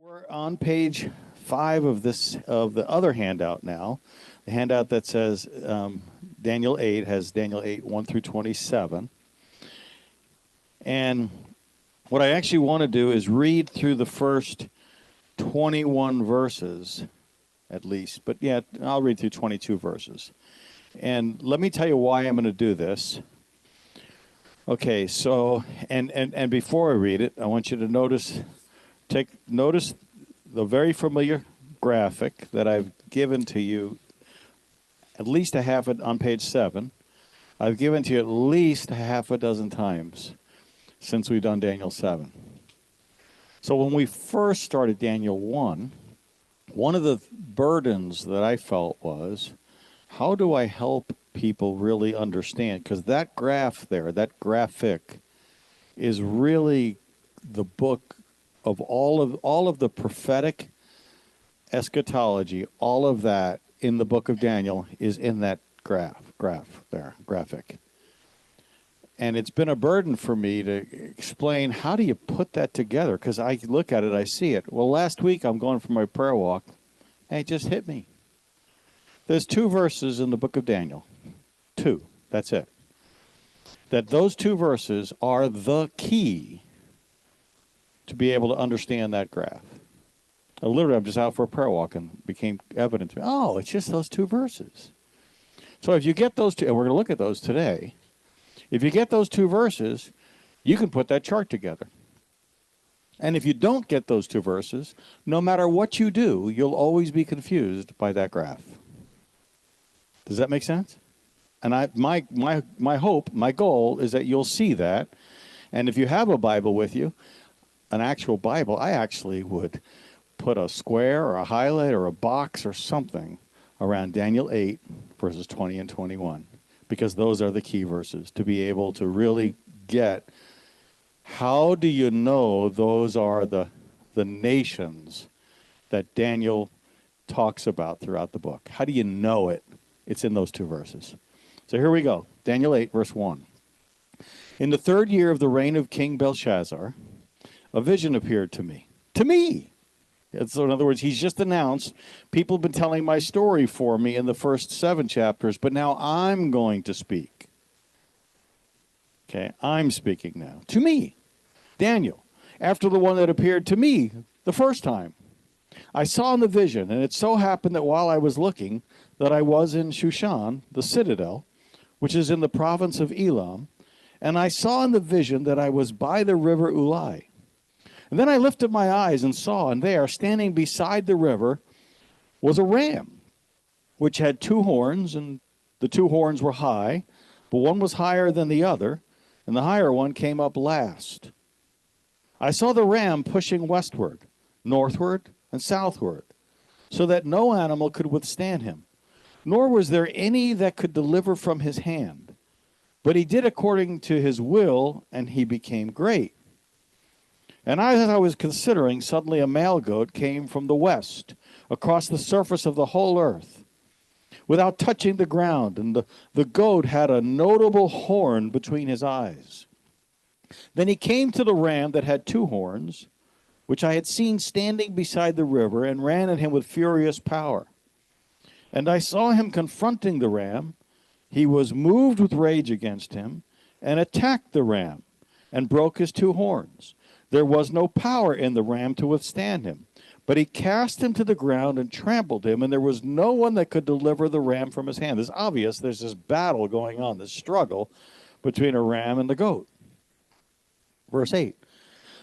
We're on page 5 of the other handout now. The handout that says Daniel 8 has Daniel 8, 1 through 27. And what I actually want to do is read through the first 21 verses, at least. But yeah, I'll read through 22 verses. And let me tell you why I'm going to do this. Okay, so, and before I read it, I want you to notice the very familiar graphic that I've given to you at least a half on page 7. I've given to you at least a half a dozen times since we've done Daniel 7. So when we first started Daniel 1, one of the burdens that I felt was, how do I help people really understand? Because that graph there, that graphic, is really the book of all of the prophetic eschatology. All of that in the book of Daniel is in that graphic. And it's been a burden for me to explain, how do you put that together? Because I look at it, I see it. Well, last week I'm going for my prayer walk, and it just hit me. There's 2 verses in the book of Daniel. 2. That's it. That those 2 verses are the key to be able to understand that graph. Literally, I'm just out for a prayer walk and became evident to me, oh, it's just those 2 verses. So if you get those 2, and we're going to look at those today, if you get those 2 verses, you can put that chart together. And if you don't get those 2 verses, no matter what you do, you'll always be confused by that graph. Does that make sense? And my hope, my goal is that you'll see that. And if you have a Bible with you, an actual Bible, I actually would put a square or a highlight or a box or something around Daniel 8, verses 20 and 21, because those are the key verses to be able to really get, how do you know those are the nations that Daniel talks about throughout the book? How do you know it? It's in those 2 verses. So here we go. Daniel 8, verse 1. In the 3rd year of the reign of King Belshazzar, a vision appeared to me. To me! So in other words, he's just announced, people have been telling my story for me in the first 7 chapters, but now I'm going to speak. Okay, I'm speaking now. To me, Daniel, after the one that appeared to me the first time. I saw in the vision, and it so happened that while I was looking, that I was in Shushan, the citadel, which is in the province of Elam, and I saw in the vision that I was by the river Ulai. And then I lifted my eyes and saw, and there, standing beside the river, was a ram, which had 2 horns, and the 2 horns were high, but one was higher than the other, and the higher one came up last. I saw the ram pushing westward, northward, and southward, so that no animal could withstand him, nor was there any that could deliver from his hand. But he did according to his will, and he became great. And as I was considering, suddenly a male goat came from the west, across the surface of the whole earth, without touching the ground, and the goat had a notable horn between his eyes. Then he came to the ram that had 2 horns, which I had seen standing beside the river, and ran at him with furious power. And I saw him confronting the ram. He was moved with rage against him, and attacked the ram, and broke his 2 horns. There was no power in the ram to withstand him, but he cast him to the ground and trampled him, and there was no one that could deliver the ram from his hand. It's obvious there's this battle going on, this struggle between a ram and the goat. Verse 8.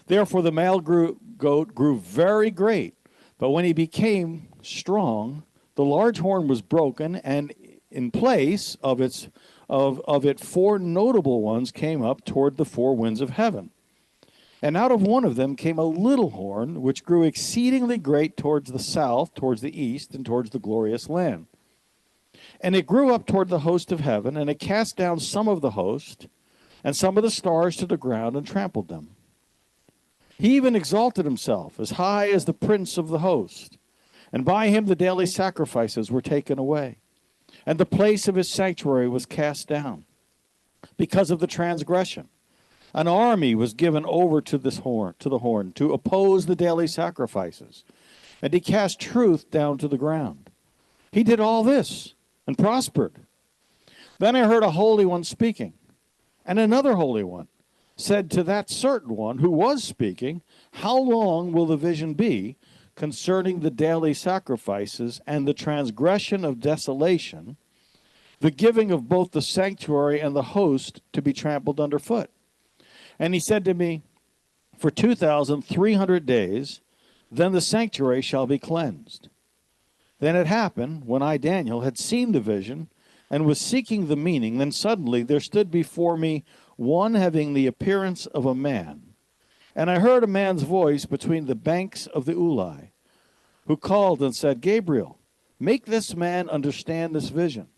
Therefore the male goat grew very great, but when he became strong, the large horn was broken, and in place of it 4 notable ones came up toward the 4 winds of heaven. And out of one of them came a little horn, which grew exceedingly great towards the south, towards the east, and towards the glorious land. And it grew up toward the host of heaven, and it cast down some of the host, and some of the stars to the ground, and trampled them. He even exalted himself as high as the prince of the host, and by him the daily sacrifices were taken away, and the place of his sanctuary was cast down, because of the transgression. An army was given over to the horn, to oppose the daily sacrifices, and he cast truth down to the ground. He did all this and prospered. Then I heard a holy one speaking, and another holy one said to that certain one who was speaking, how long will the vision be concerning the daily sacrifices and the transgression of desolation, the giving of both the sanctuary and the host to be trampled underfoot? And he said to me, for 2,300 days, then the sanctuary shall be cleansed. Then it happened, when I, Daniel, had seen the vision and was seeking the meaning, then suddenly there stood before me one having the appearance of a man. And I heard a man's voice between the banks of the Ulai, who called and said, Gabriel, make this man understand this vision.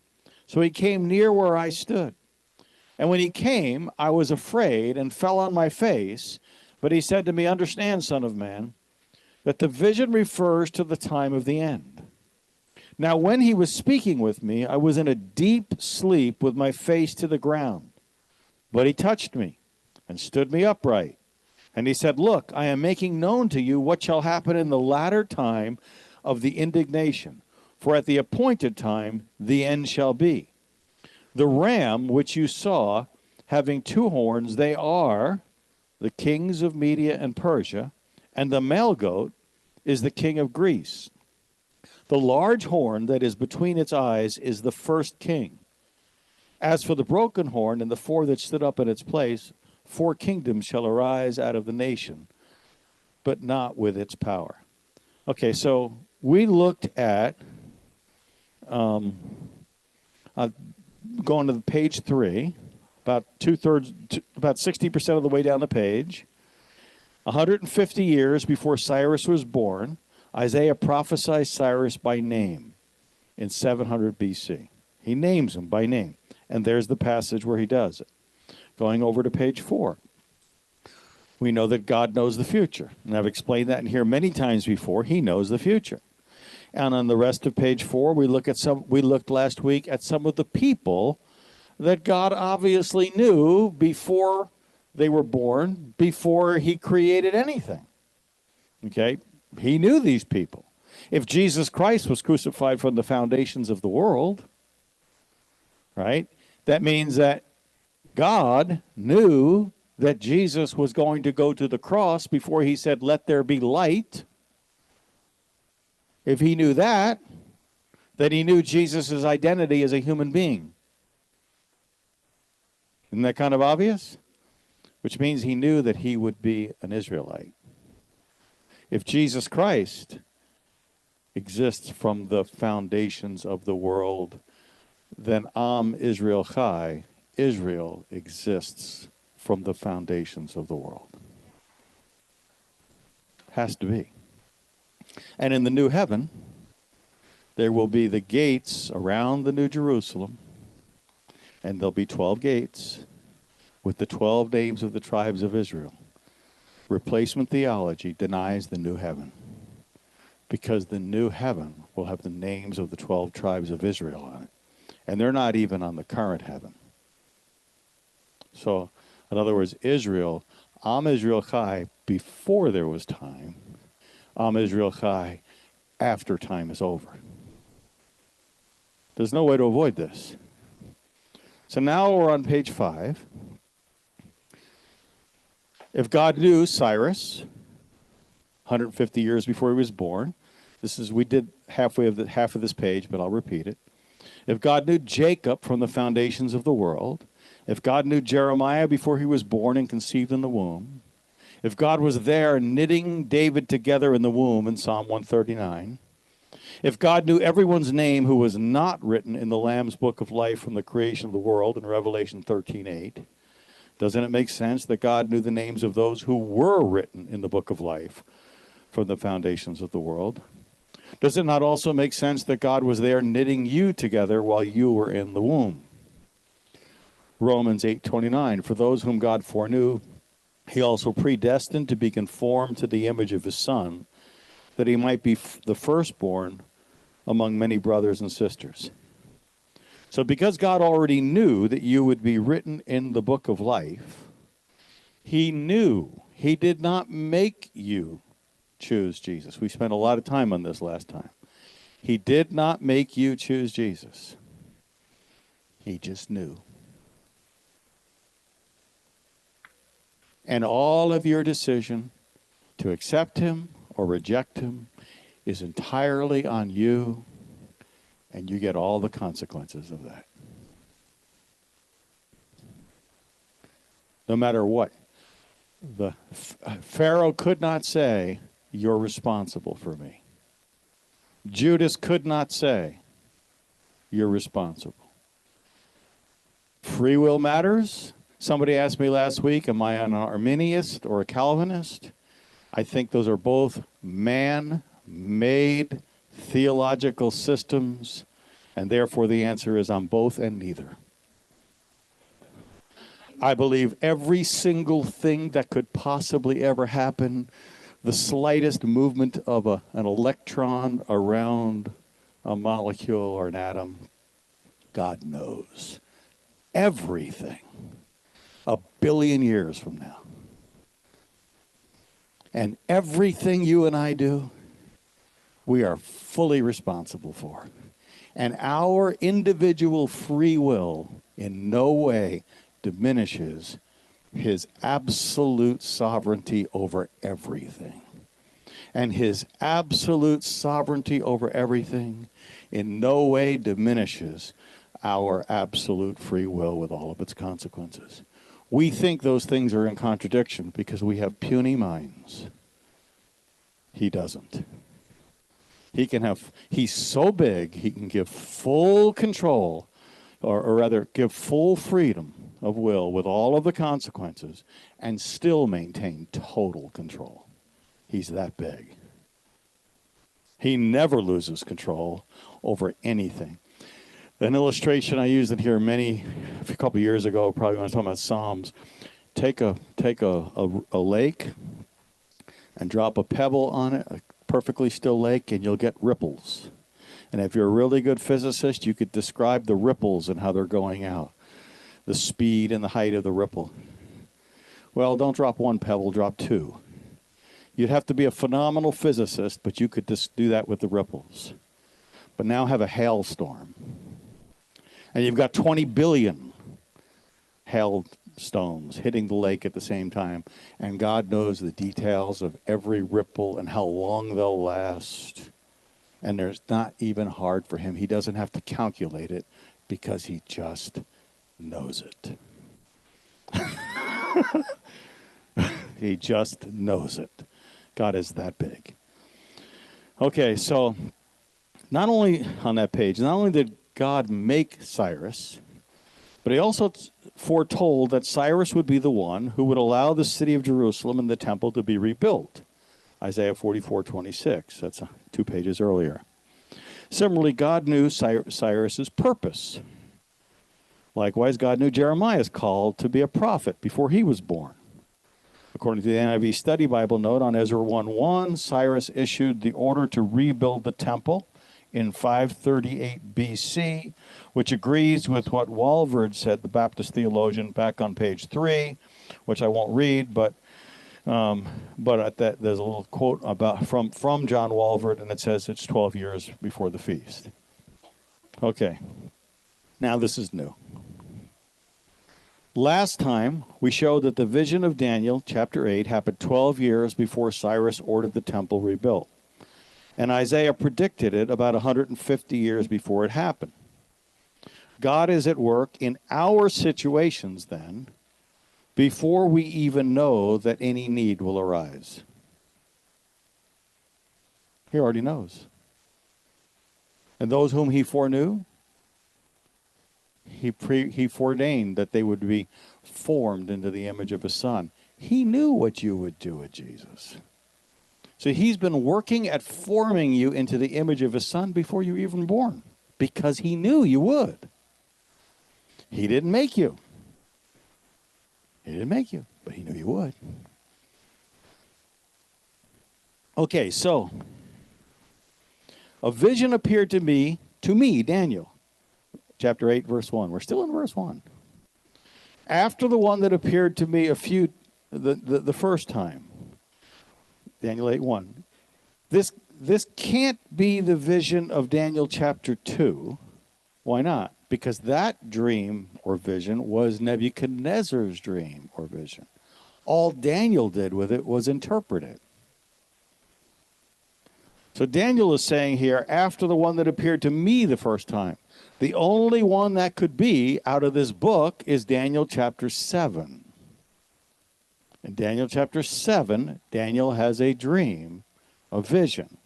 So he came near where I stood. And when he came, I was afraid and fell on my face. But he said to me, understand, son of man, that the vision refers to the time of the end. Now when he was speaking with me, I was in a deep sleep with my face to the ground. But he touched me and stood me upright. And he said, look, I am making known to you what shall happen in the latter time of the indignation. For at the appointed time the end shall be. The ram which you saw having two horns, they are the kings of Media and Persia, and the male goat is the king of Greece. The large horn that is between its eyes is the first king. As for the broken horn and the four that stood up in its place, 4 kingdoms shall arise out of the nation, but not with its power. Okay, so we looked at going to page 3, about 60% of the way down the page. 150 years before Cyrus was born, Isaiah prophesies Cyrus by name in 700 BC. He names him by name, and there's the passage where he does it. Going over to page 4, we know that God knows the future, and I've explained that in here many times before. He knows the future. And on the rest of page 4, we looked last week at some of the people that God obviously knew before they were born, before he created anything. Okay? He knew these people. If Jesus Christ was crucified from the foundations of the world, right, that means that God knew that Jesus was going to go to the cross before he said, let there be light. If he knew that, then he knew Jesus' identity as a human being. Isn't that kind of obvious? Which means he knew that he would be an Israelite. If Jesus Christ exists from the foundations of the world, then Am Israel Chai, Israel exists from the foundations of the world. Has to be. And in the new heaven, there will be the gates around the New Jerusalem, and there'll be 12 gates with the 12 names of the tribes of Israel. Replacement theology denies the new heaven, because the new heaven will have the names of the 12 tribes of Israel on it. And they're not even on the current heaven. So, in other words, Israel, Am Israel Chai, before there was time, Am Israel Chai, after time is over. There's no way to avoid this. So now we're on page 5. If God knew Cyrus 150 years before he was born, we did half of this page, but I'll repeat it. If God knew Jacob from the foundations of the world, if God knew Jeremiah before he was born and conceived in the womb, if God was there knitting David together in the womb in Psalm 139, if God knew everyone's name who was not written in the Lamb's book of life from the creation of the world in Revelation 13:8, doesn't it make sense that God knew the names of those who were written in the book of life from the foundations of the world? Does it not also make sense that God was there knitting you together while you were in the womb? Romans 8:29, for those whom God foreknew, he also predestined to be conformed to the image of his Son, that he might be the firstborn among many brothers and sisters. So because God already knew that you would be written in the book of life, He knew. He did not make you choose Jesus. We spent a lot of time on this last time. He did not make you choose Jesus. He just knew. And all of your decision to accept him or reject him is entirely on you, and you get all the consequences of that. No matter what. The Pharaoh could not say, "You're responsible for me." Judas could not say, "You're responsible." Free will matters. Somebody asked me last week, am I an Arminianist or a Calvinist? I think those are both man-made theological systems, and therefore the answer is I'm both and neither. I believe every single thing that could possibly ever happen, the slightest movement of an electron around a molecule or an atom, God knows. Everything. 1 billion years from now. And everything you and I do, we are fully responsible for. And our individual free will in no way diminishes his absolute sovereignty over everything. And his absolute sovereignty over everything in no way diminishes our absolute free will with all of its consequences. We think those things are in contradiction because we have puny minds. He doesn't. He's so big, he can give full control, or rather give full freedom of will with all of the consequences and still maintain total control. He's that big. He never loses control over anything. An illustration I used in here a couple of years ago, probably when I was talking about Psalms, take a lake and drop a pebble on it, a perfectly still lake, and you'll get ripples. And if you're a really good physicist, you could describe the ripples and how they're going out, the speed and the height of the ripple. Well, don't drop one pebble, drop two. You'd have to be a phenomenal physicist, but you could just do that with the ripples. But now have a hailstorm. And you've got 20 billion hailstones hitting the lake at the same time. And God knows the details of every ripple and how long they'll last. And there's not even hard for him. He doesn't have to calculate it because he just knows it. He just knows it. God is that big. Okay, so not only on that page, not only did God make Cyrus, but he also foretold that Cyrus would be the one who would allow the city of Jerusalem and the temple to be rebuilt. Isaiah 44:26. That's 2 pages earlier. Similarly, God knew Cyrus's purpose. Likewise, God knew Jeremiah's call to be a prophet before he was born. According to the NIV Study Bible note on Ezra 1:1, Cyrus issued the order to rebuild the temple in 538 BC, which agrees with what Walvoord said, the Baptist theologian, back on page 3, which I won't read, but at that, there's a little quote about from John Walvoord, and it says it's 12 years before the feast. Okay, now this is new. Last time, we showed that the vision of Daniel, chapter 8, happened 12 years before Cyrus ordered the temple rebuilt. And Isaiah predicted it about 150 years before it happened. God is at work in our situations then, before we even know that any need will arise. He already knows. And those whom he foreknew, he foreordained that they would be formed into the image of his Son. He knew what you would do with Jesus. So he's been working at forming you into the image of his Son before you were even born, because he knew you would. He didn't make you. He didn't make you, but he knew you would. Okay, so a vision appeared to me, Daniel, chapter 8, verse 1. We're still in verse 1. After the one that appeared to me a few the first time. Daniel 8:1. This can't be the vision of Daniel chapter 2. Why not? Because that dream or vision was Nebuchadnezzar's dream or vision. All Daniel did with it was interpret it. So Daniel is saying here, after the one that appeared to me the first time. The only one that could be out of this book is Daniel chapter 7. In Daniel chapter 7, Daniel has a dream, a vision.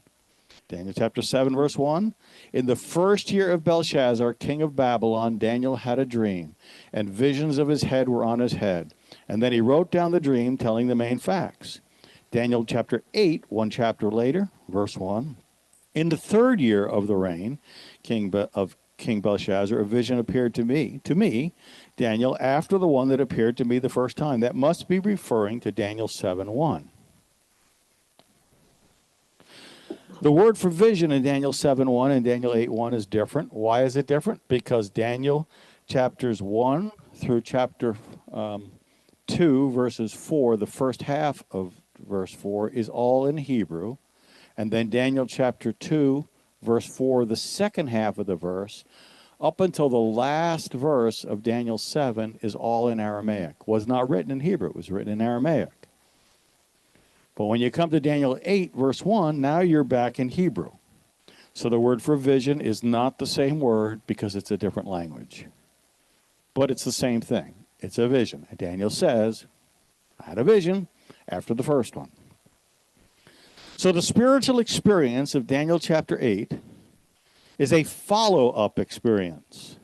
Daniel chapter 7, verse 1. In the first year of Belshazzar, king of Babylon, Daniel had a dream, and visions of his head were on his head. And then he wrote down the dream, telling the main facts. Daniel chapter 8, one chapter later, verse 1. In the third year of the reign of King Belshazzar, a vision appeared to me, Daniel, after the one that appeared to me the first time. That must be referring to Daniel 7:1. The word for vision in Daniel 7:1 and Daniel 8:1 is different. Why is it different? Because Daniel chapters 1 through chapter 2, verses 4, the first half of verse 4 is all in Hebrew. And then Daniel chapter 2, verse 4, the second half of the verse, up until the last verse of Daniel 7 is all in Aramaic. Was not written in Hebrew. It was written in Aramaic. But when you come to Daniel 8, verse 1, now you're back in Hebrew. So the word for vision is not the same word because it's a different language. But it's the same thing. It's a vision. And Daniel says, I had a vision after the first one. So the spiritual experience of Daniel chapter 8 is a follow-up experience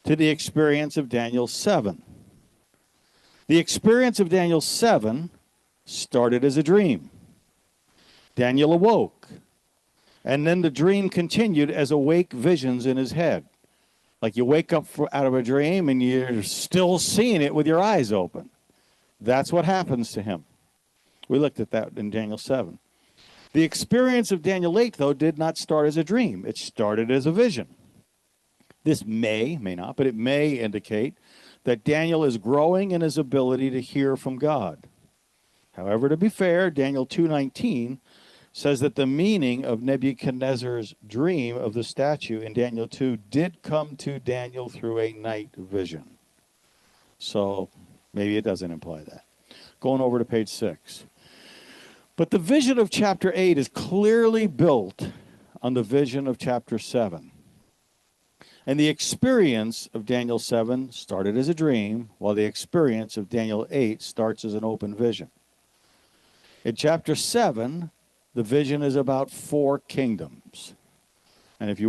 to the experience of Daniel 7. The experience of Daniel 7 started as a dream. Daniel awoke, and then the dream continued as awake visions in his head. Like you wake up out of a dream and you're still seeing it with your eyes open. That's what happens to him. We looked at that in Daniel 7. The experience of Daniel 8, though, did not start as a dream. It started as a vision. This may not, but it may indicate that Daniel is growing in his ability to hear from God. However, to be fair, Daniel 2:19 says that the meaning of Nebuchadnezzar's dream of the statue in Daniel 2 did come to Daniel through a night vision. So maybe it doesn't imply that. Going over to page 6. But the vision of chapter 8 is clearly built on the vision of chapter 7. And the experience of Daniel 7 started as a dream, while the experience of Daniel 8 starts as an open vision. In chapter 7, the vision is about 4 kingdoms. And if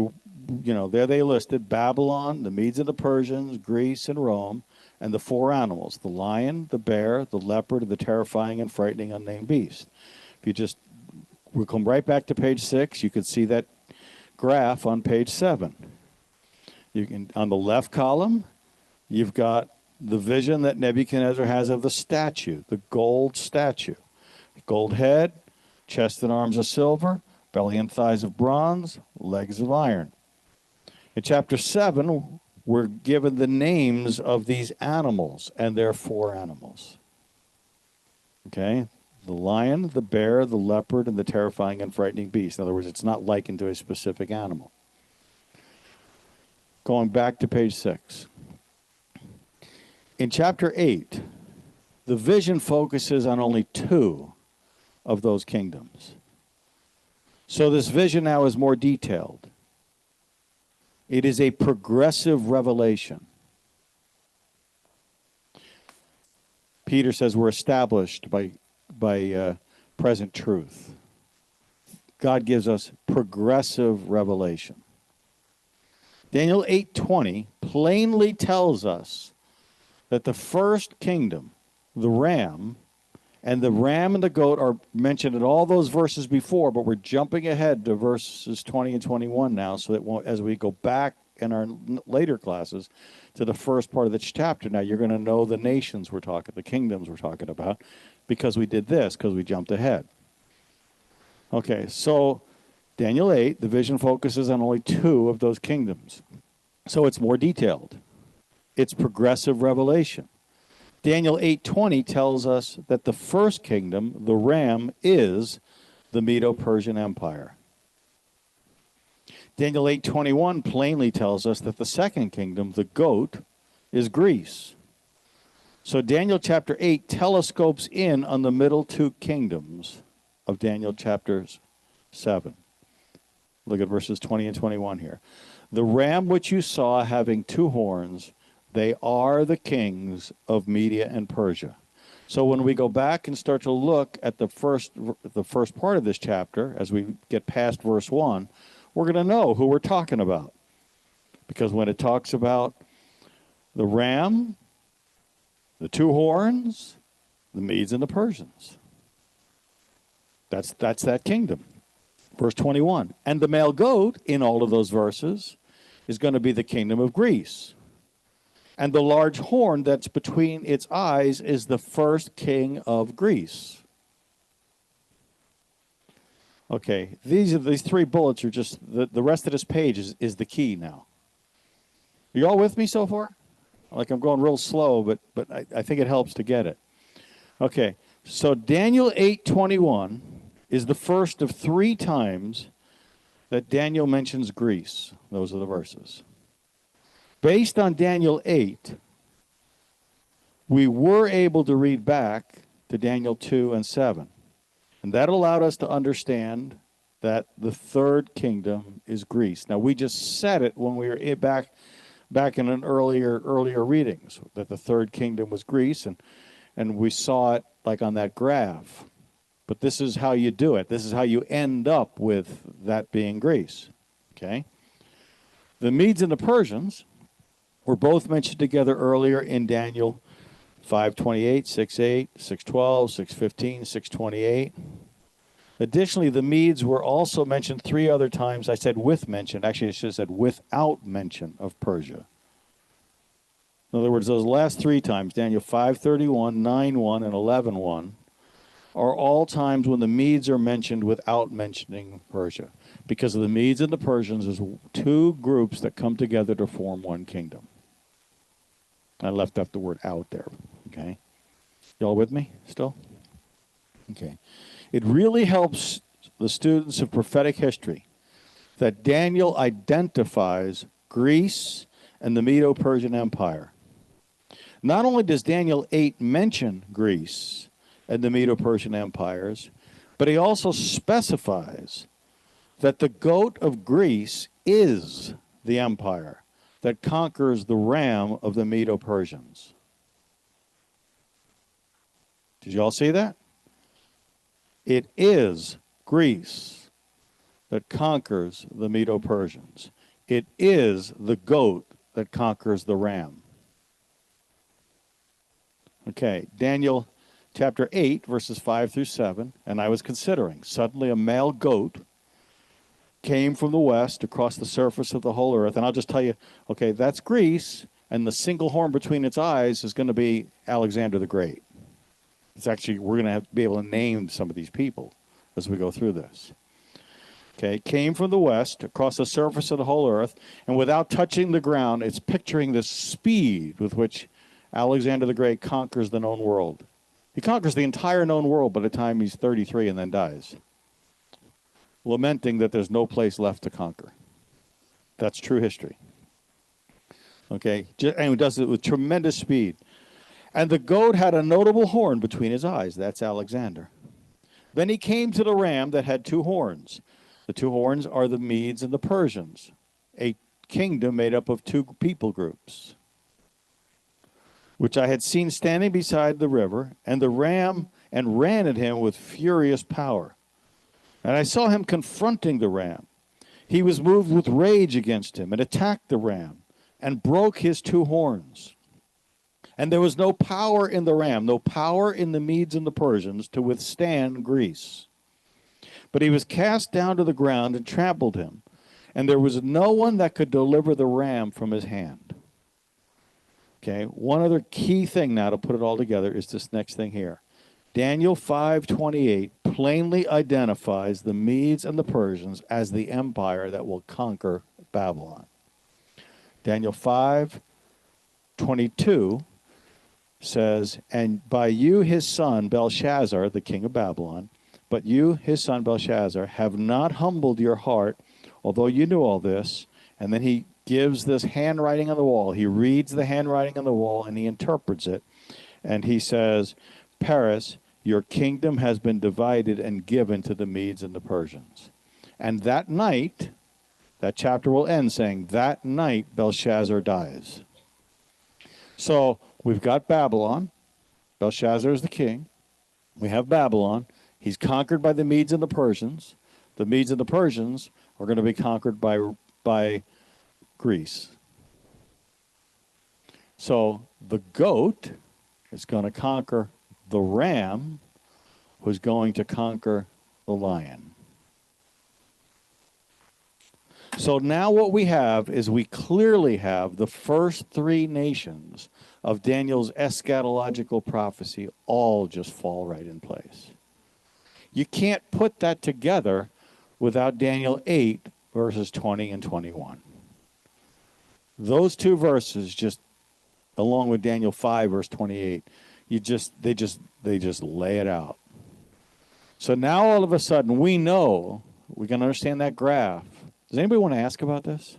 there they listed Babylon, the Medes and the Persians, Greece, and Rome, and the 4 animals, the lion, the bear, the leopard, and the terrifying and frightening unnamed beast. If we'll come right back to page 6, you can see that graph on page 7. On the left column, you've got the vision that Nebuchadnezzar has of the statue, the gold statue. Gold head, chest and arms of silver, belly and thighs of bronze, legs of iron. In chapter 7, we're given the names of these animals, and there are 4 animals. Okay? The lion, the bear, the leopard, and the terrifying and frightening beast. In other words, it's not likened to a specific animal. Going back to page 6. In chapter 8, the vision focuses on only 2 of those kingdoms. So this vision now is more detailed. It is a progressive revelation. Peter says we're established by present truth. God gives us progressive revelation. Daniel 8:20 plainly tells us that the first kingdom, the ram, and the goat are mentioned in all those verses before, but we're jumping ahead to verses 20 and 21 now, so that as we go back in our later classes to the first part of the chapter, now you're going to know the nations the kingdoms we're talking about, because we did this, because we jumped ahead. Okay, so Daniel 8, the vision focuses on only 2 of those kingdoms. So it's more detailed. It's progressive revelation. Daniel 8:20 tells us that the first kingdom, the ram, is the Medo-Persian Empire. Daniel 8:21 plainly tells us that the second kingdom, the goat, is Greece. So Daniel chapter 8 telescopes in on the middle two kingdoms of Daniel chapter 7. Look at verses 20 and 21 here. The ram which you saw having two horns, they are the kings of Media and Persia. So when we go back and start to look at the first part of this chapter, as we get past verse 1, we're going to know who we're talking about. Because when it talks about the ram, the two horns, the Medes and the Persians. That's that kingdom. Verse 21. And the male goat in all of those verses is going to be the kingdom of Greece. And the large horn that's between its eyes is the first king of Greece. Okay, these three bullets are just, the rest of this page is the key now. Are you all with me so far? Like I'm going real slow, but I think it helps to get it. Okay, so Daniel 8:21 is the first of three times that Daniel mentions Greece. Those are the verses. Based on Daniel 8, we were able to read back to Daniel 2 and 7. And that allowed us to understand that the third kingdom is Greece. Now, we just said it when we were back in an earlier readings, that the third kingdom was Greece, and we saw it like on that graph. But this is how you do it. This is how you end up with that being Greece. Okay? The Medes and the Persians were both mentioned together earlier in Daniel 5:28, 6:8, 6:12, 6:15, 6:28. Additionally, the Medes were also mentioned three other times. I said with mention. Actually, I should have said without mention of Persia. In other words, those last three times, Daniel 5:31, 9:1, and 11:1, are all times when the Medes are mentioned without mentioning Persia. Because of the Medes and the Persians, there's two groups that come together to form one kingdom. I left out the word out there, okay? Y'all with me still? Okay. It really helps the students of prophetic history that Daniel identifies Greece and the Medo-Persian Empire. Not only does Daniel 8 mention Greece and the Medo-Persian empires, but he also specifies that the goat of Greece is the empire that conquers the ram of the Medo-Persians. Did you all see that? It is Greece that conquers the Medo-Persians. It is the goat that conquers the ram. Okay, Daniel chapter 8, verses 5 through 7, and I was considering, suddenly a male goat came from the west across the surface of the whole earth. And I'll just tell you, okay, that's Greece, and the single horn between its eyes is going to be Alexander the Great. It's actually, we're going to have to be able to name some of these people as we go through this. Okay, came from the west across the surface of the whole earth, and without touching the ground, it's picturing the speed with which Alexander the Great conquers the known world. He conquers the entire known world by the time he's 33 and then dies, lamenting that there's no place left to conquer. That's true history. Okay, and he does it with tremendous speed. And the goat had a notable horn between his eyes. That's Alexander. Then he came to the ram that had two horns. The two horns are the Medes and the Persians, a kingdom made up of two people groups, which I had seen standing beside the river, and the ram and ran at him with furious power. And I saw him confronting the ram. He was moved with rage against him and attacked the ram and broke his two horns. And there was no power in the ram, no power in the Medes and the Persians to withstand Greece. But he was cast down to the ground and trampled him, and there was no one that could deliver the ram from his hand. Okay, one other key thing now to put it all together is this next thing here. Daniel 5:28 plainly identifies the Medes and the Persians as the empire that will conquer Babylon. Daniel 5:22 says, and by you his son Belshazzar, the king of Babylon, but you his son Belshazzar have not humbled your heart, although you knew all this. And then he gives this handwriting on the wall. He reads the handwriting on the wall and he interprets it. And he says, Paris, your kingdom has been divided and given to the Medes and the Persians. And that night, that chapter will end saying, that night Belshazzar dies. So we've got Babylon. Belshazzar is the king. We have Babylon. He's conquered by the Medes and the Persians. The Medes and the Persians are going to be conquered by Greece. So the goat is going to conquer the ram, who's going to conquer the lion. So now what we have is we clearly have the first three nations of Daniel's eschatological prophecy all just fall right in place. You can't put that together without Daniel 8, verses 20 and 21. Those two verses, just along with Daniel 5, verse 28, they just lay it out. So now all of a sudden we know, we can understand that graph. Does anybody want to ask about this?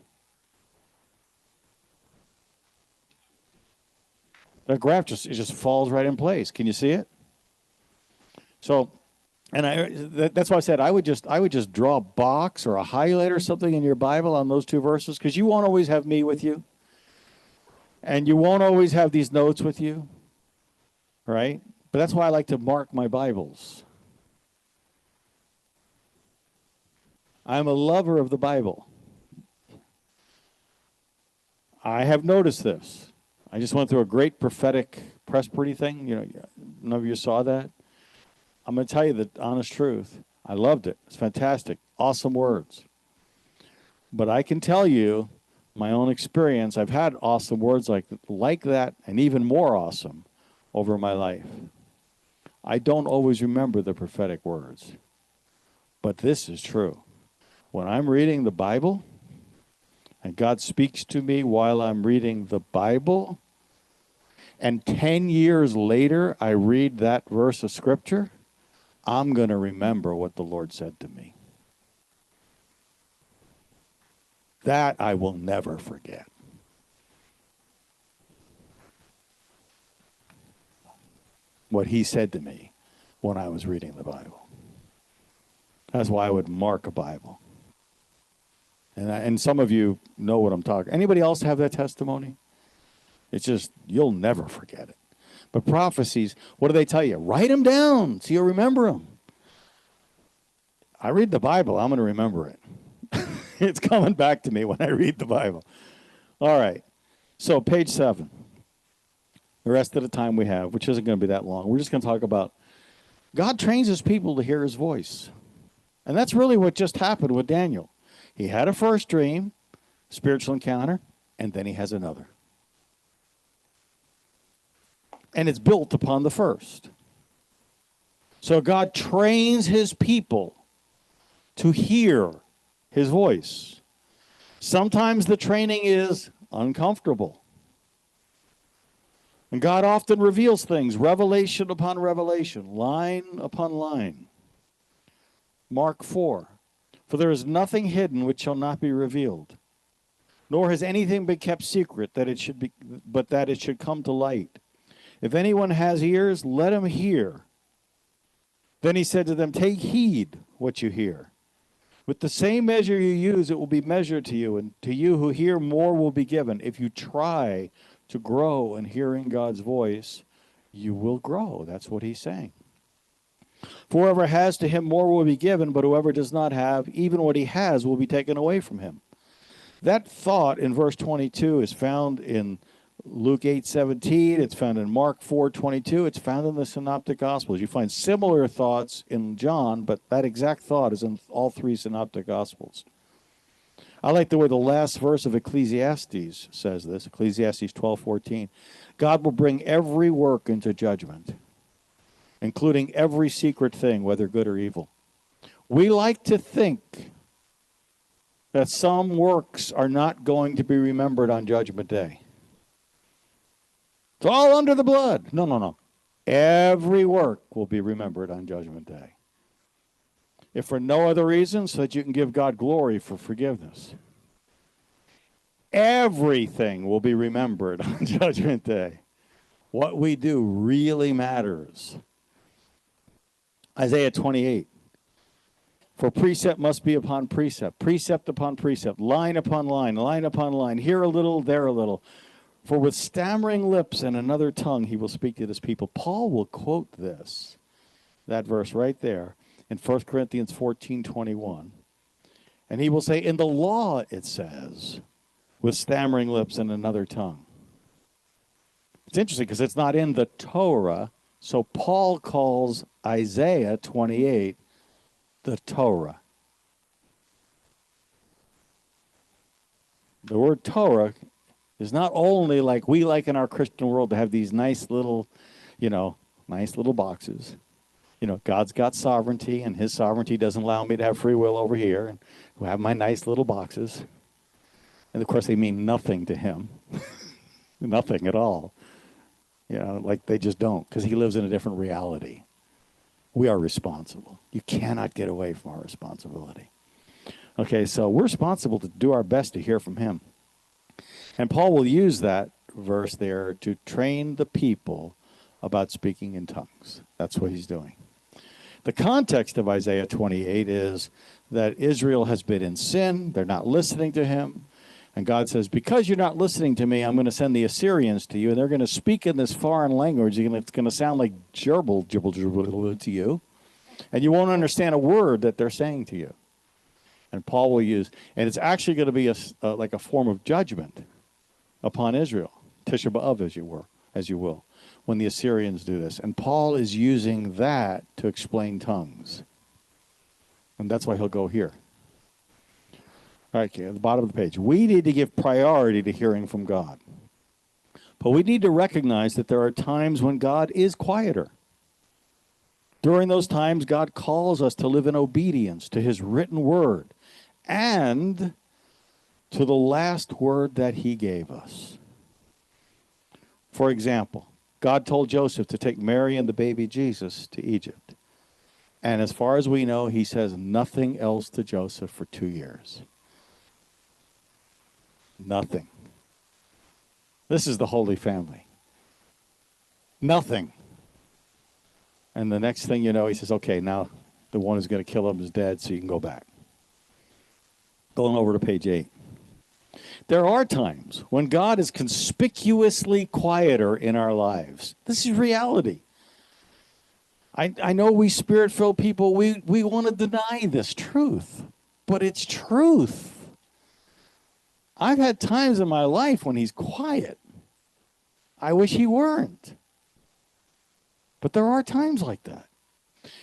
That graph just falls right in place. Can you see it? So, and that's why I said I would just draw a box or a highlight or something in your Bible on those two verses, because you won't always have me with you, and you won't always have these notes with you, right? But that's why I like to mark my Bibles. I'm a lover of the Bible. I have noticed this. I just went through a great prophetic presbytery thing. You know, none of you saw that. I'm going to tell you the honest truth. I loved it. It's fantastic. Awesome words. But I can tell you my own experience. I've had awesome words like that and even more awesome over my life. I don't always remember the prophetic words. But this is true. When I'm reading the Bible and God speaks to me while I'm reading the Bible, and 10 years later I read that verse of Scripture, I'm going to remember what the Lord said to me. That I will never forget. What he said to me when I was reading the Bible. That's why I would mark a Bible. And some of you know what I'm talking. Anybody else have that testimony? It's just, you'll never forget it. But prophecies, what do they tell you? Write them down so you'll remember them. I read the Bible, I'm going to remember it. It's coming back to me when I read the Bible. All right. So page 7. The rest of the time we have, which isn't going to be that long, we're just going to talk about God trains his people to hear his voice. And that's really what just happened with Daniel. He had a first dream, spiritual encounter, and then he has another. And it's built upon the first. So God trains his people to hear his voice. Sometimes the training is uncomfortable. And God often reveals things, revelation upon revelation, line upon line. Mark 4. For there is nothing hidden which shall not be revealed, nor has anything been kept secret but that it should come to light. If anyone has ears, let him hear. Then he said to them, take heed what you hear. With the same measure you use, it will be measured to you, and to you who hear, more will be given. If you try to grow in hearing God's voice, you will grow. That's what he's saying. For whoever has, to him more will be given, but whoever does not have, even what he has will be taken away from him. That thought in verse 22 is found in Luke 8:17. It's found in Mark 4:22. It's found in the Synoptic Gospels. You find similar thoughts in John, but that exact thought is in all three Synoptic Gospels. I like the way the last verse of Ecclesiastes says this, Ecclesiastes 12:14. God will bring every work into judgment, including every secret thing, whether good or evil. We like to think that some works are not going to be remembered on Judgment Day. It's all under the blood. No, no, no. Every work will be remembered on Judgment Day. If for no other reason, so that you can give God glory for forgiveness. Everything will be remembered on Judgment Day. What we do really matters. Isaiah 28. For precept must be upon precept, precept upon precept, line upon line, line upon line, here a little, there a little. For with stammering lips and another tongue he will speak to his people. Paul will quote this, that verse right there, in 1 Corinthians 14:21. And he will say, in the law it says, with stammering lips and another tongue. It's interesting because it's not in the Torah, so Paul calls Isaiah 28 the Torah. The word Torah is not only like we like in our Christian world to have these nice little, nice little boxes. God's got sovereignty, and his sovereignty doesn't allow me to have free will over here, and we have my nice little boxes. And of course, they mean nothing to him. Nothing at all. Like they just don't, because he lives in a different reality. We are responsible. You cannot get away from our responsibility. Okay, so we're responsible to do our best to hear from him. And Paul will use that verse there to train the people about speaking in tongues. That's what he's doing. The context of Isaiah 28 is that Israel has been in sin. They're not listening to him. And God says, because you're not listening to me, I'm going to send the Assyrians to you, and they're going to speak in this foreign language. It's going to sound like gerbil to you, and you won't understand a word that they're saying to you. And Paul will use, and it's actually going to be like a form of judgment upon Israel, Tisha B'Av, as you will, when the Assyrians do this. And Paul is using that to explain tongues. And that's why he'll go here. All right, at the bottom of the page. We need to give priority to hearing from God. But we need to recognize that there are times when God is quieter. During those times, God calls us to live in obedience to his written word and to the last word that he gave us. For example, God told Joseph to take Mary and the baby Jesus to Egypt. And as far as we know, he says nothing else to Joseph for 2 years. Nothing. This is the Holy Family. Nothing. And the next thing you know, he says, okay, now the one who's going to kill him is dead, so you can go back. Going over to page 8. There are times when God is conspicuously quieter in our lives. This is reality. I know we spirit-filled people, we want to deny this truth, but it's truth. I've had times in my life when he's quiet. I wish he weren't. But there are times like that.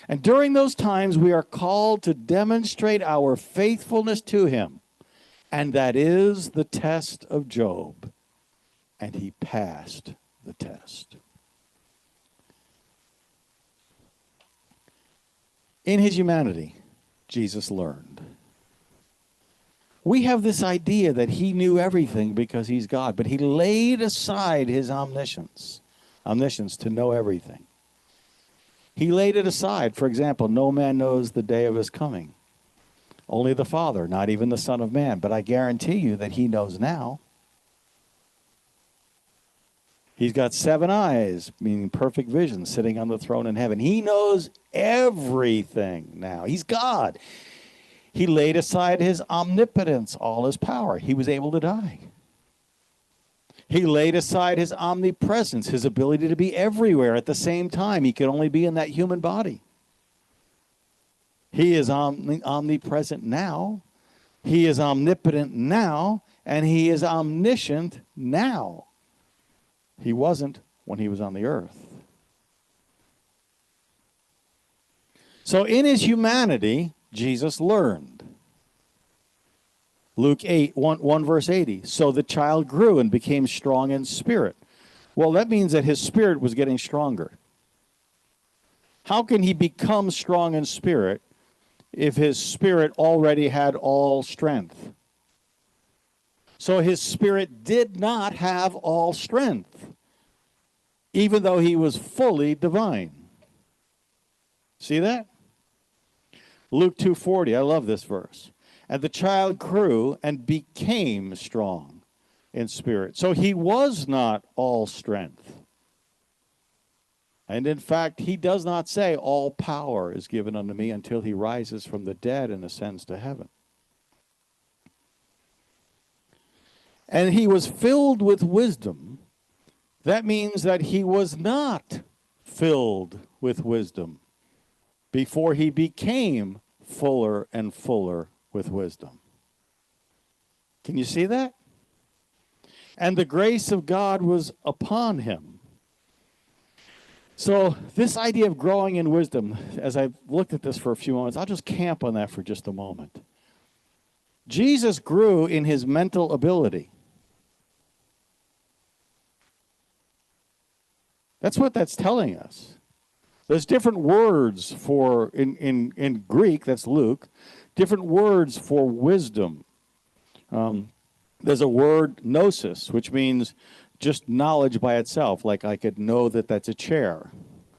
And during those times, we are called to demonstrate our faithfulness to him. And that is the test of Job. And he passed the test. In his humanity, Jesus learned. We have this idea that he knew everything because he's God, but he laid aside his omniscience to know everything. He laid it aside. For example, no man knows the day of his coming. Only the Father, not even the Son of Man. But I guarantee you that he knows now. He's got 7 eyes, meaning perfect vision, sitting on the throne in heaven. He knows everything now. He's God. He laid aside his omnipotence, all his power. He was able to die. He laid aside his omnipresence, his ability to be everywhere at the same time. He could only be in that human body. He is omnipresent now. He is omnipotent now. And he is omniscient now. He wasn't when he was on the earth. So in his humanity, Jesus learned. Luke 1 verse 80. So the child grew and became strong in spirit. Well, that means that his spirit was getting stronger. How can he become strong in spirit if his spirit already had all strength? So his spirit did not have all strength. even though he was fully divine. See that? Luke 2:40, I love this verse. And the child grew and became strong in spirit. So he was not all strength. And in fact, he does not say all power is given unto me until he rises from the dead and ascends to heaven. And he was filled with wisdom. That means that he was not filled with wisdom before he became fuller and fuller with wisdom. Can you see that? And the grace of God was upon him. So this idea of growing in wisdom, as I've looked at this for a few moments, I'll just camp on that for just a moment. Jesus grew in his mental ability. That's what that's telling us. There's different words for, in Greek, that's Luke, different words for wisdom. There's a word, gnosis, which means just knowledge by itself. Like I could know that that's a chair,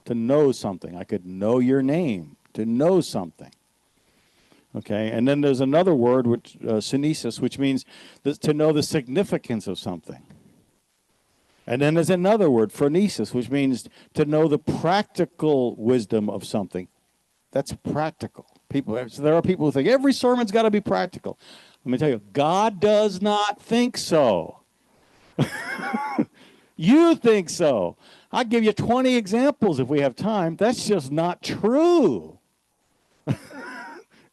to know something. I could know your name, to know something. Okay, and then there's another word, which synesis, which means to know the significance of something. And then there's another word, phronesis, which means to know the practical wisdom of something. That's practical. There are people who think every sermon's got to be practical. Let me tell you, God does not think so. You think so. I'll give you 20 examples if we have time. That's just not true.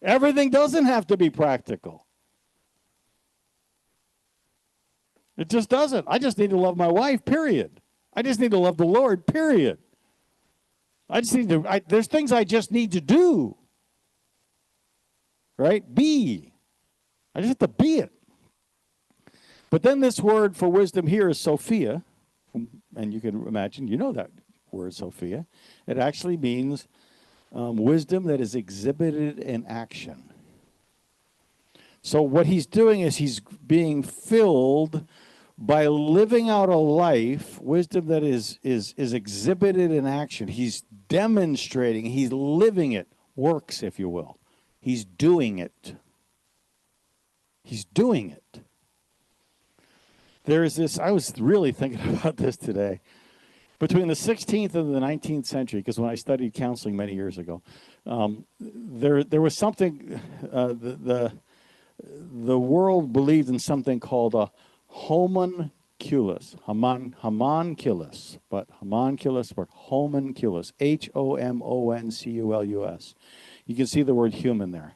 Everything doesn't have to be practical. It just doesn't. I just need to love my wife, period. I just need to love the Lord, period. I just need to, there's things I just need to do. Right? Be. I just have to be it. But then this word for wisdom here is Sophia. And you can imagine, you know that word, Sophia. It actually means wisdom that is exhibited in action. So what he's doing is he's being filled by living out a life, wisdom that is exhibited in action. He's demonstrating, he's living it, works, if you will. He's doing it. He's doing it. There's this, I was really thinking about this today. Between the 16th and the 19th century, because when I studied counseling many years ago, there was something, the world believed in something called a homunculus, homunculus, but homunculus. Homonculus. You can see the word human there.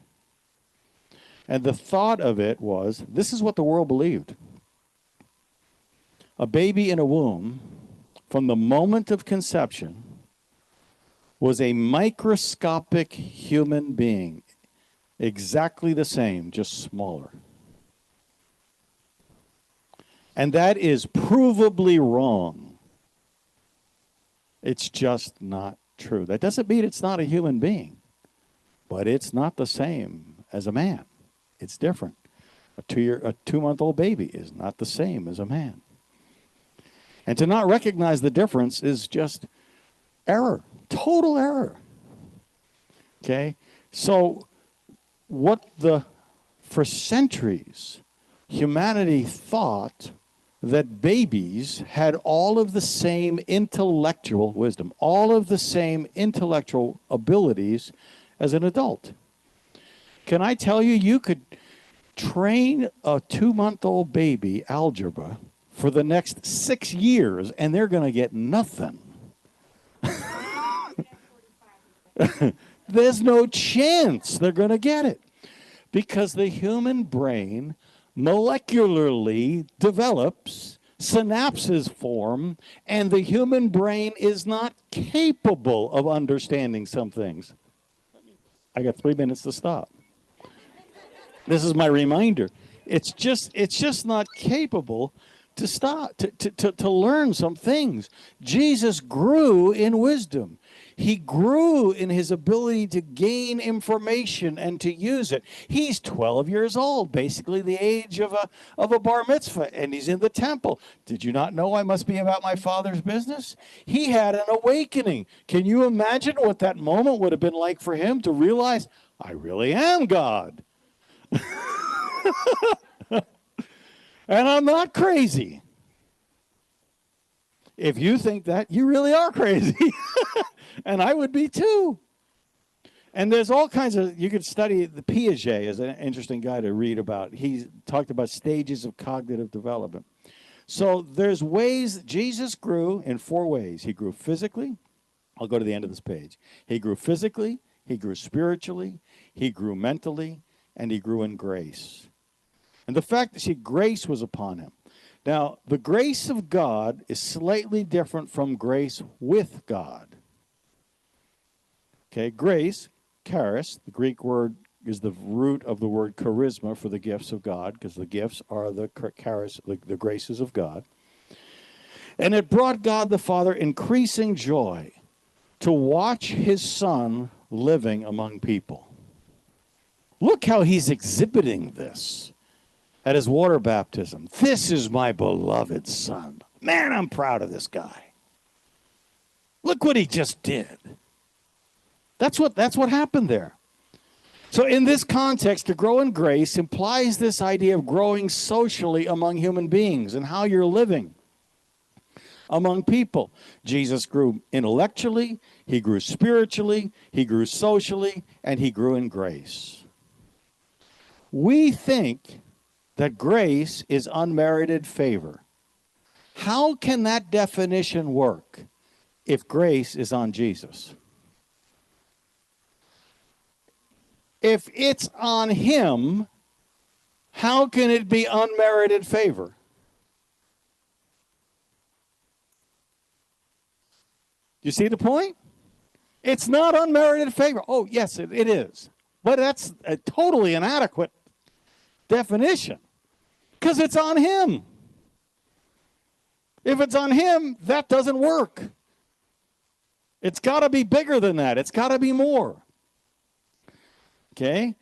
And the thought of it was, this is what the world believed. A baby in a womb, from the moment of conception, was a microscopic human being, exactly the same, just smaller. And that is provably wrong. It's just not true. That doesn't mean it's not a human being, but it's not the same as a man. It's different. A 2-month-old baby is not the same as a man. And to not recognize the difference is just error, total error. Okay? So for centuries, humanity thought that babies had all of the same intellectual wisdom, all of the same intellectual abilities as an adult. Can I tell you, you could train a 2-month-old baby algebra for the next 6 years, and they're going to get nothing. There's no chance they're going to get it. Because the human brain molecularly develops, synapses form, and the human brain is not capable of understanding some things. I got 3 minutes to stop. This is my reminder. It's just not capable to stop, to learn some things. Jesus grew in wisdom. He grew in his ability to gain information and to use it. He's 12 years old, basically the age of a bar mitzvah, and he's in the temple. Did you not know I must be about my Father's business? He had an awakening. Can you imagine what that moment would have been like for him to realize, I really am God? And I'm not crazy. If you think that, you really are crazy. And I would be too. And there's all kinds of, you could study, the Piaget is an interesting guy to read about. He talked about stages of cognitive development. So there's ways, Jesus grew in 4 ways. He grew physically. I'll go to the end of this page. He grew physically, he grew spiritually, he grew mentally, and he grew in grace. And the fact that, see, grace was upon him. Now, the grace of God is slightly different from grace with God. Okay, grace, charis, the Greek word is the root of the word charisma for the gifts of God, because the gifts are the charis, the graces of God. And it brought God the Father increasing joy to watch his Son living among people. Look how he's exhibiting this at his water baptism. This is my beloved Son. Man, I'm proud of this guy. Look what he just did. That's what happened there. So in this context, to grow in grace implies this idea of growing socially among human beings and how you're living among people. Jesus grew intellectually, he grew spiritually, he grew socially, and he grew in grace. We think that grace is unmerited favor. How can that definition work if grace is on Jesus? If it's on him, how can it be unmerited favor? You see the point? It's not unmerited favor. Oh, yes, it is. But that's a totally inadequate definition because it's on him. If it's on him, that doesn't work. It's got to be bigger than that. It's got to be more. Okay?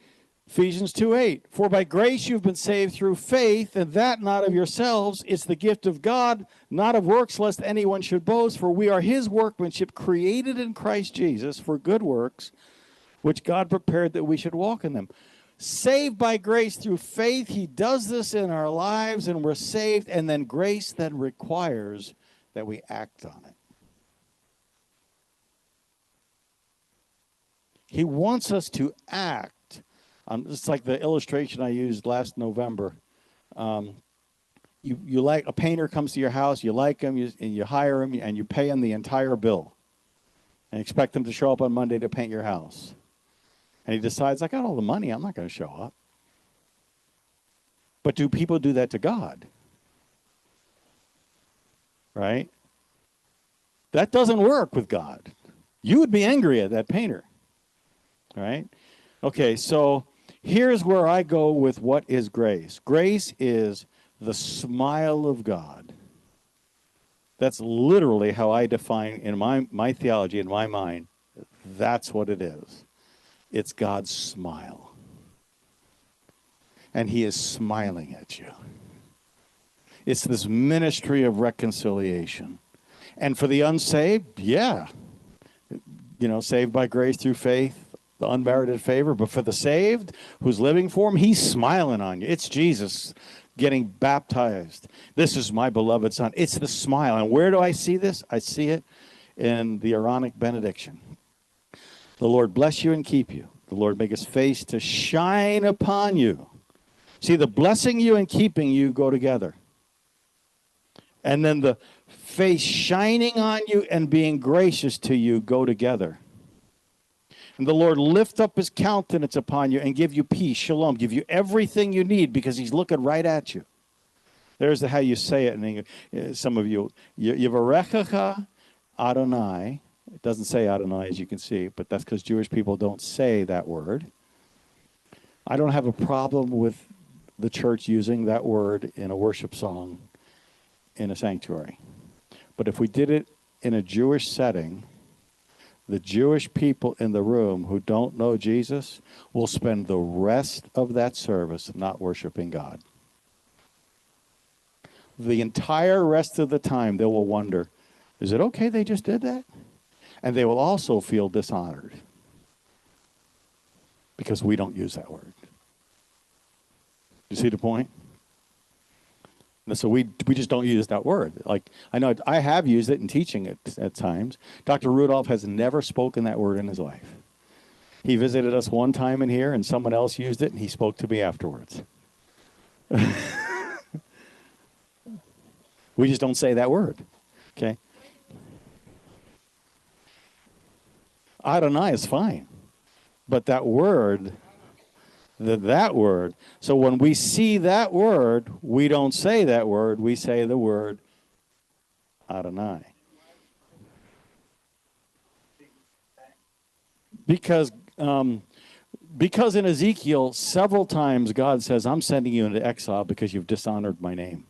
Ephesians 2:8. For by grace you've been saved through faith, and that not of yourselves. It's the gift of God, not of works, lest anyone should boast. For we are his workmanship, created in Christ Jesus for good works, which God prepared that we should walk in them. Saved by grace through faith. He does this in our lives, and we're saved. And then grace then requires that we act on it. He wants us to act. It's like the illustration I used last November. You like a painter comes to your house, you like him, and you hire him, and you pay him the entire bill, and expect him to show up on Monday to paint your house. And he decides, I got all the money, I'm not going to show up. But do people do that to God? Right? That doesn't work with God. You would be angry at that painter. Right? Okay, so here's where I go with what is grace. Grace is the smile of God. That's literally how I define in my theology, in my mind. That's what it is. It's God's smile. And he is smiling at you. It's this ministry of reconciliation. And for the unsaved, yeah. You know, saved by grace through faith. The unmerited favor, but for the saved who's living for him, he's smiling on you. It's Jesus getting baptized. This is my beloved Son. It's the smile. And where do I see this? I see it in the Aaronic benediction. The Lord bless you and keep you. The Lord make his face to shine upon you. See, the blessing you and keeping you go together. And then the face shining on you and being gracious to you go together. And the Lord lift up his countenance upon you and give you peace, shalom, give you everything you need because he's looking right at you. There's how you say it in English. Some of you, Yivarechecha Adonai. It doesn't say Adonai, as you can see, but that's because Jewish people don't say that word. I don't have a problem with the church using that word in a worship song in a sanctuary. But if we did it in a Jewish setting, the Jewish people in the room who don't know Jesus will spend the rest of that service not worshiping God. The entire rest of the time, they will wonder, is it okay they just did that? And they will also feel dishonored because we don't use that word. You see the point? And so we just don't use that word. Like, I know I have used it in teaching it at times. Dr. Rudolph has never spoken that word in his life. He visited us one time in here, and someone else used it, and he spoke to me afterwards. We just don't say that word. Okay? Adonai is fine. But that word, that word, so when we see that word, we don't say that word, we say the word Adonai. Because in Ezekiel, several times God says, I'm sending you into exile because you've dishonored my name.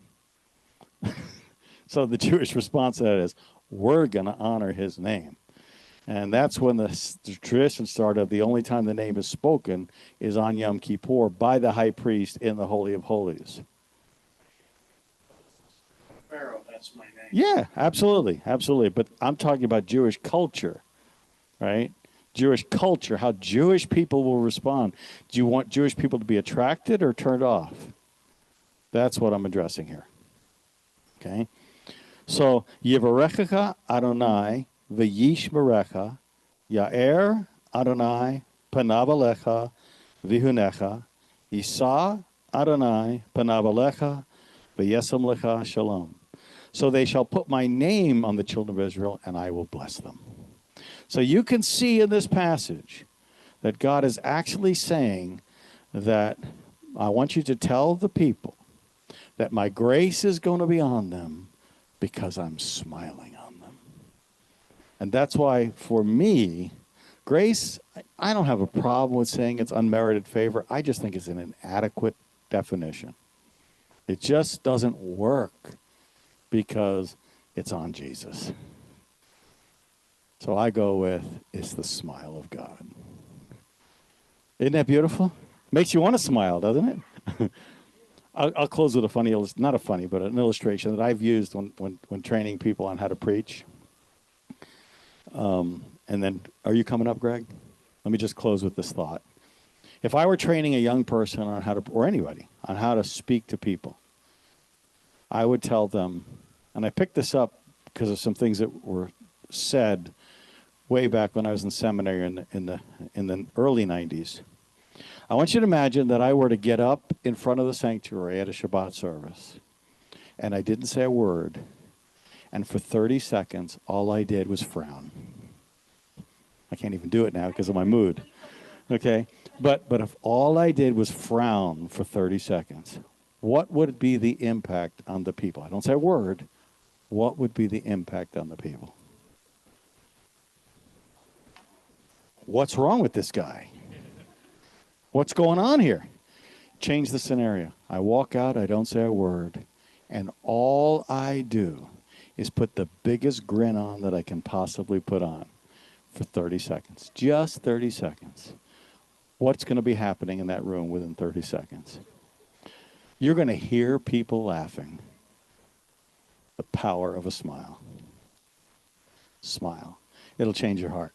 So the Jewish response to that is, we're going to honor his name. And that's when the tradition started. The only time the name is spoken is on Yom Kippur by the high priest in the Holy of Holies. Pharaoh, that's my name. Yeah, absolutely, absolutely. But I'm talking about Jewish culture, right? Jewish culture, how Jewish people will respond. Do you want Jewish people to be attracted or turned off? That's what I'm addressing here. Okay? So, Yivarechecha Adonai v'yishmerecha Ya'er Adonai panav alecha v'hunecha Yisa Adonai panav alecha v'yesem lecha shalom. So they shall put my name on the children of Israel, and I will bless them. So you can see in this passage that God is actually saying that I want you to tell the people that my grace is going to be on them because I'm smiling on them. And that's why, for me, grace, I don't have a problem with saying it's unmerited favor. I just think it's an inadequate definition. It just doesn't work because it's on Jesus. So I go with, it's the smile of God. Isn't that beautiful? Makes you want to smile, doesn't it? I'll close with a funny, not a funny, but an illustration that I've used when training people on how to preach. And then, are you coming up, Greg? Let me just close with this thought. If I were training a young person on how to, or anybody, on how to speak to people, I would tell them, and I picked this up because of some things that were said way back when I was in seminary in the early 90s. I want you to imagine that I were to get up in front of the sanctuary at a Shabbat service, and I didn't say a word, and for 30 seconds, all I did was frown. I can't even do it now because of my mood, okay? But if all I did was frown for 30 seconds, what would be the impact on the people? I don't say a word. What would be the impact on the people? What's wrong with this guy? What's going on here? Change the scenario. I walk out, I don't say a word, and all I do is put the biggest grin on that I can possibly put on for 30 seconds. Just 30 seconds. What's going to be happening in that room within 30 seconds? You're going to hear people laughing. The power of a smile. Smile. It'll change your heart.